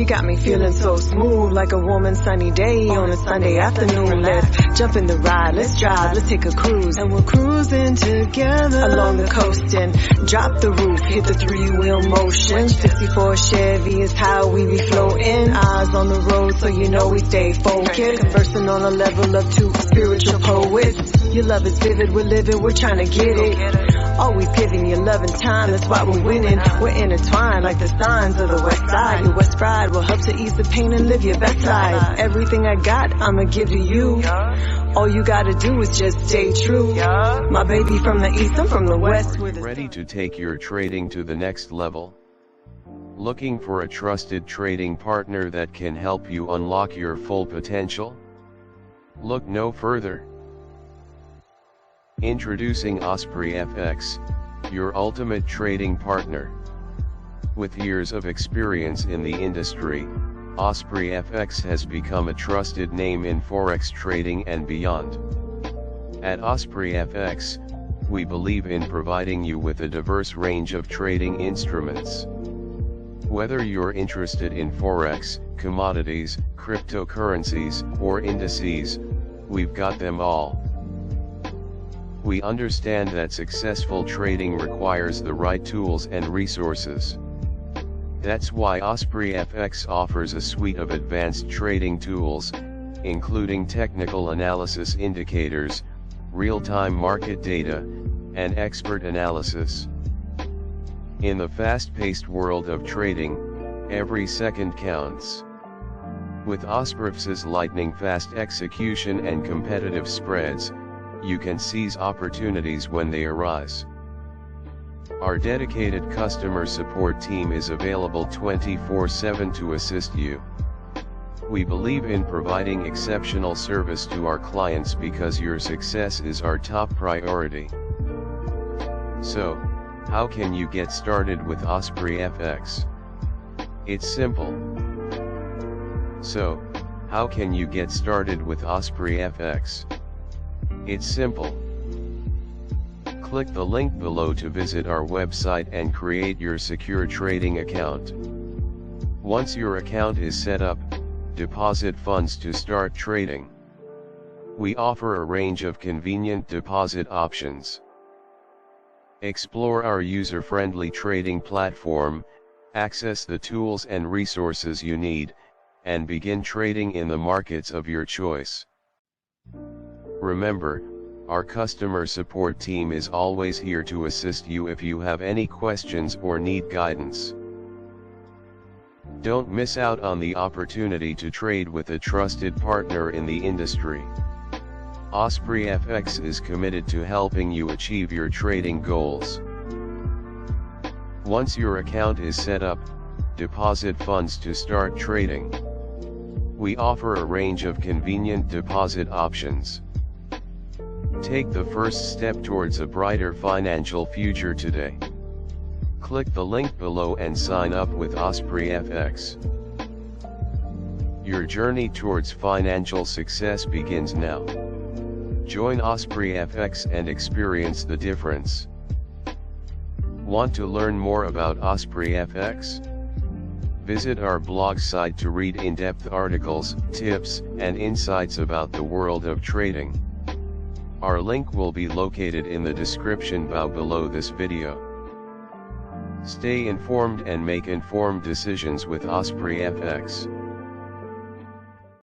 You got me feeling so smooth, like a warm sunny day on a Sunday afternoon. Let's jump in the ride, let's drive, let's take a cruise. And we're cruising together along the coast and drop the roof, hit the three-wheel motion. 64 Chevy is how we be floating. Eyes on the road so you know we stay focused. Conversing on a level of two spiritual poets. Your love is vivid, we're living, we're trying to get it. Always giving you love and time, that's why we're winning. We're intertwined like the signs of the west side. Your west pride will help to ease the pain and live your best life. Everything I got, I'ma give to you. All you gotta do is just stay true. My baby from the east, I'm from the west. Ready to take your trading to the next level? Looking for a trusted trading partner that can help you unlock your full potential? Look no further. Introducing OspreyFX, your ultimate trading partner. With years of experience in the industry, OspreyFX has become a trusted name in Forex trading and beyond. At OspreyFX, we believe in providing you with a diverse range of trading instruments. Whether you're interested in Forex, commodities, cryptocurrencies, or indices, we've got them all. We understand that successful trading requires the right tools and resources. That's why OspreyFX offers a suite of advanced trading tools, including technical analysis indicators, real-time market data, and expert analysis. In the fast-paced world of trading, every second counts. With OspreyFX's lightning-fast execution and competitive spreads, you can seize opportunities when they arise. Our dedicated customer support team is available 24/7 to assist you. We believe in providing exceptional service to our clients because your success is our top priority. So, how can you get started with OspreyFX? It's simple. So, how can you get started with OspreyFX? It's simple. Click the link below to visit our website and create your secure trading account. Once your account is set up, deposit funds to start trading. We offer a range of convenient deposit options. Explore our user-friendly trading platform, access the tools and resources you need, and begin trading in the markets of your choice. Remember, our customer support team is always here to assist you if you have any questions or need guidance. Don't miss out on the opportunity to trade with a trusted partner in the industry. OspreyFX is committed to helping you achieve your trading goals. Once your account is set up, deposit funds to start trading. We offer a range of convenient deposit options. Take the first step towards a brighter financial future today. Click the link below and sign up with OspreyFX. Your journey towards financial success begins now. Join OspreyFX and experience the difference. Want to learn more about OspreyFX? Visit our blog site to read in-depth articles, tips, and insights about the world of trading. Our link will be located in the description below this video. Stay informed and make informed decisions with OspreyFX.